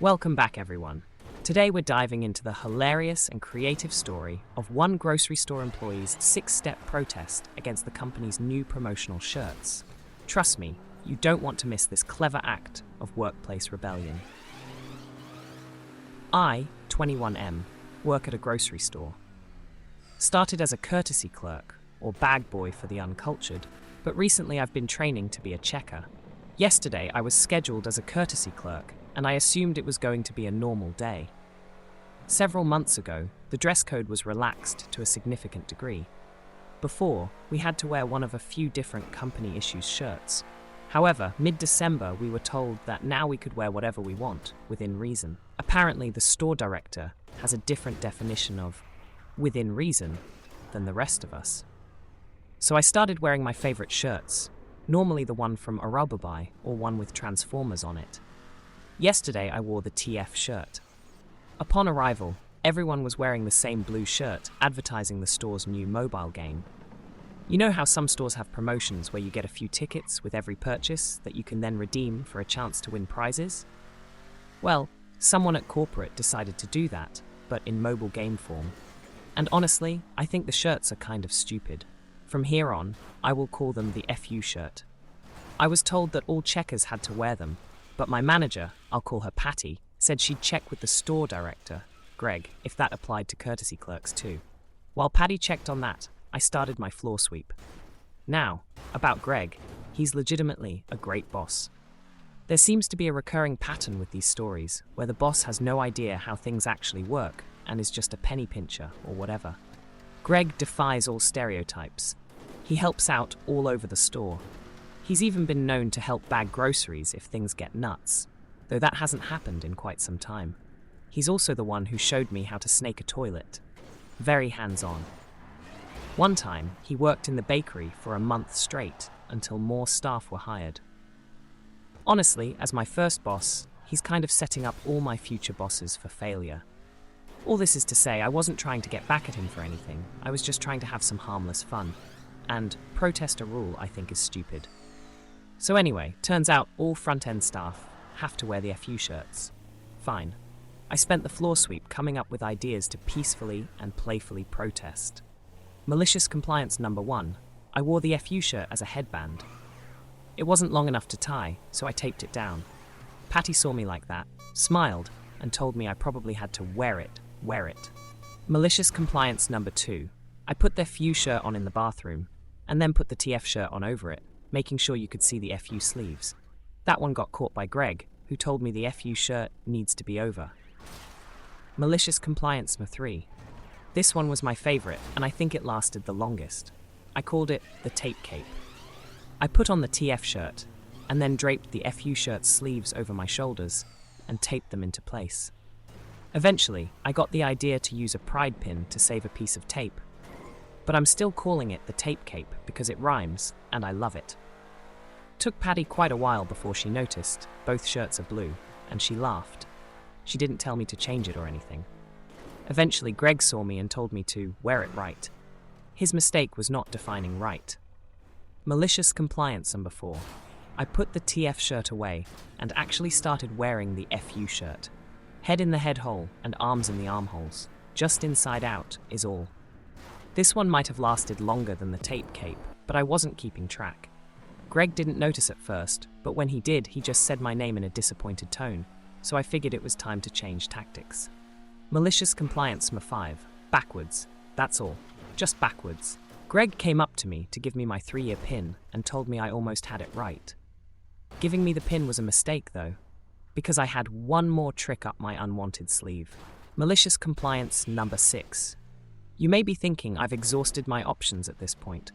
Welcome back, everyone. Today we're diving into the hilarious and creative story of one grocery store employee's 6-step protest against the company's new promotional shirts. Trust me, you don't want to miss this clever act of workplace rebellion. I, 21M, work at a grocery store. Started as a courtesy clerk, or bag boy for the uncultured, but recently I've been training to be a checker. Yesterday I was scheduled as a courtesy clerk, and I assumed it was going to be a normal day. Several months ago, the dress code was relaxed to a significant degree. Before, we had to wear one of a few different company-issued shirts. However, mid-December we were told that now we could wear whatever we want, within reason. Apparently, the store director has a different definition of within reason than the rest of us. So I started wearing my favorite shirts, normally the one from openai or one with Transformers on it. Yesterday I wore the TF shirt. Upon arrival, everyone was wearing the same blue shirt advertising the store's new mobile game. You know how some stores have promotions where you get a few tickets with every purchase that you can then redeem for a chance to win prizes? Well, someone at corporate decided to do that, but in mobile game form. And honestly, I think the shirts are kind of stupid. From here on, I will call them the FU shirt. I was told that all checkers had to wear them, but my manager, I'll call her Patty, said she'd check with the store director, Greg, if that applied to courtesy clerks too. While Patty checked on that, I started my floor sweep. Now, about Greg, he's legitimately a great boss. There seems to be a recurring pattern with these stories, where the boss has no idea how things actually work and is just a penny pincher or whatever. Greg defies all stereotypes. He helps out all over the store. He's even been known to help bag groceries if things get nuts, though that hasn't happened in quite some time. He's also the one who showed me how to snake a toilet. Very hands-on. One time, he worked in the bakery for a month straight until more staff were hired. Honestly, as my first boss, he's kind of setting up all my future bosses for failure. All this is to say, I wasn't trying to get back at him for anything. I was just trying to have some harmless fun. And protest a rule I think is stupid. So anyway, turns out all front-end staff have to wear the FU shirts. Fine. I spent the floor sweep coming up with ideas to peacefully and playfully protest. Malicious compliance number 1. I wore the FU shirt as a headband. It wasn't long enough to tie, so I taped it down. Patty saw me like that, smiled, and told me I probably had to wear it. Malicious compliance number 2. I put the FU shirt on in the bathroom, and then put the TF shirt on over it, making sure you could see the FU sleeves. That one got caught by Greg, who told me the FU shirt needs to be over. Malicious compliance number 3. This one was my favorite, and I think it lasted the longest. I called it the tape cape. I put on the TF shirt, and then draped the FU shirt's sleeves over my shoulders, and taped them into place. Eventually, I got the idea to use a pride pin to save a piece of tape. But I'm still calling it the tape cape because it rhymes, and I love it. Took Patty quite a while before she noticed both shirts are blue, and she laughed. She didn't tell me to change it or anything. Eventually, Greg saw me and told me to wear it right. His mistake was not defining right. Malicious compliance number 4. I put the TF shirt away and actually started wearing the FU shirt. Head in the head hole and arms in the armholes. Just inside out is all. This one might have lasted longer than the tape cape, but I wasn't keeping track. Greg didn't notice at first, but when he did, he just said my name in a disappointed tone, so I figured it was time to change tactics. Malicious compliance number 5. Backwards. That's all. Just backwards. Greg came up to me to give me my 3-year pin and told me I almost had it right. Giving me the pin was a mistake though, because I had one more trick up my unwanted sleeve. Malicious compliance number 6. You may be thinking I've exhausted my options at this point.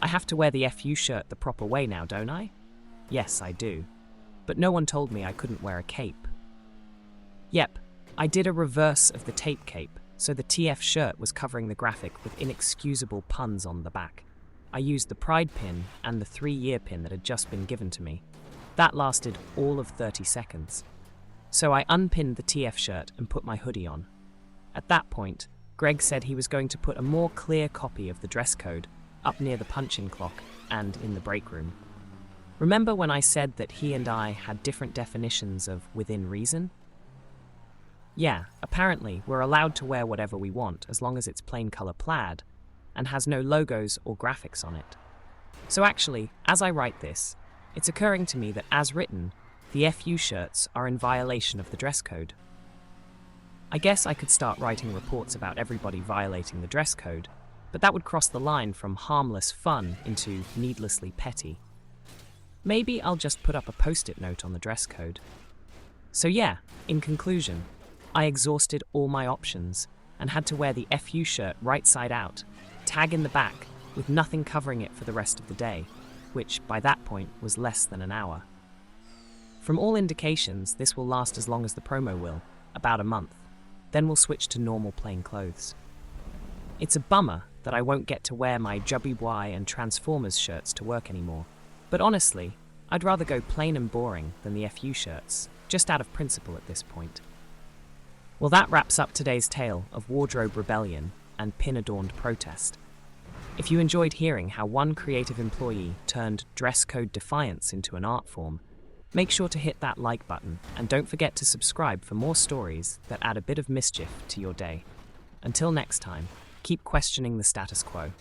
I have to wear the FU shirt the proper way now, don't I? Yes, I do. But no one told me I couldn't wear a cape. Yep, I did a reverse of the tape cape, so the TF shirt was covering the graphic with inexcusable puns on the back. I used the pride pin and the 3-year pin that had just been given to me. That lasted all of 30 seconds. So I unpinned the TF shirt and put my hoodie on. At that point, Greg said he was going to put a more clear copy of the dress code up near the punch-in clock and in the break room. Remember when I said that he and I had different definitions of within reason? Yeah, apparently we're allowed to wear whatever we want as long as it's plain color plaid and has no logos or graphics on it. So actually, as I write this, it's occurring to me that as written, the FU shirts are in violation of the dress code. I guess I could start writing reports about everybody violating the dress code, but that would cross the line from harmless fun into needlessly petty. Maybe I'll just put up a post-it note on the dress code. So yeah, in conclusion, I exhausted all my options and had to wear the FU shirt right side out, tag in the back, with nothing covering it for the rest of the day, which by that point was less than an hour. From all indications, this will last as long as the promo will, about a month. Then we'll switch to normal plain clothes. It's a bummer that I won't get to wear my Jubby Y and Transformers shirts to work anymore, but honestly, I'd rather go plain and boring than the FU shirts, just out of principle at this point. Well, that wraps up today's tale of wardrobe rebellion and pin-adorned protest. If you enjoyed hearing how one creative employee turned dress code defiance into an art form, make sure to hit that like button and don't forget to subscribe for more stories that add a bit of mischief to your day. Until next time, keep questioning the status quo.